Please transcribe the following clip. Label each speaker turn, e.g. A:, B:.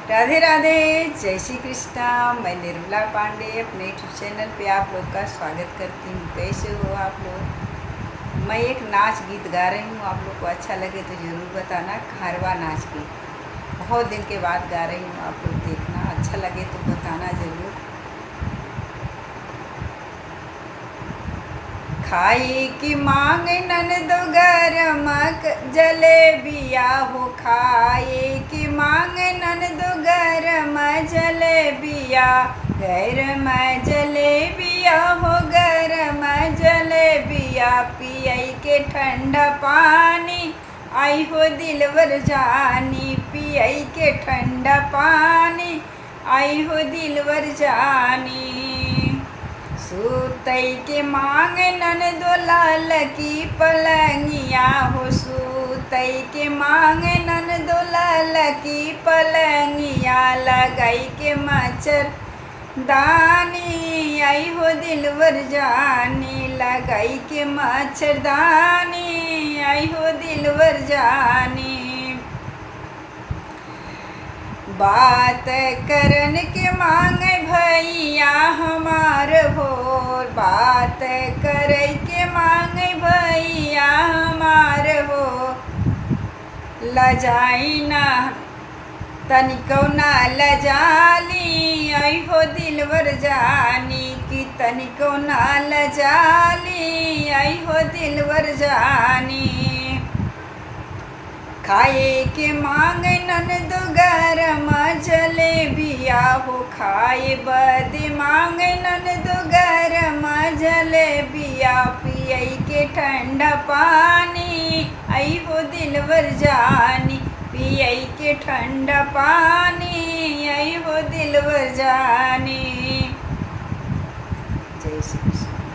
A: राधे राधे, जय श्री कृष्णा। मैं निर्मला पांडे अपने यूट्यूब चैनल पे आप लोग का स्वागत करती हूँ। कैसे हो आप लोग? मैं एक नाच गीत गा रही हूँ, आप लोग को अच्छा लगे तो ज़रूर बताना। खारवा नाच गीत बहुत दिन के बाद गा रही हूँ, आप लोग देखना, अच्छा लगे तो बताना ज़रूर। खाई की मांग ननदो गरम जलेबिया हो, खाए की मांग ननदो गरम जलेबिया, गरम जलेबिया हो, गरम जलेबिया, पियई के ठंडा पानी आई हो दिलवर जानी, पियई के ठंडा पानी आई हो दिलवर जानी। सूतई के मांग ननदो लाल की पलंगिया हो, सूतई के मांग ननदो लाल की पलंगिया, लगाई के मच्छर दानी आई हो दिलवर जानी, लगाई के मच्छरदानी आई हो दिलवर जानी। बात करन के मांग भैया हमार भोर, बात करे के मांग भैया हमार हो, लजाई ना तनिको ना लजाली आई हो दिलवर जानी, कि तनिको ना लजाली आई हो दिलवर जानी। खाए के मांग ननदो गरम जलेबिया हो, खाए बद मांग ननदो गरम जलेबिया, पियई के ठंडा पानी आई हो दिलवर जानी, पियई के ठंडा पानी आई हो दिलवर जानी। जय श्री कृष्ण।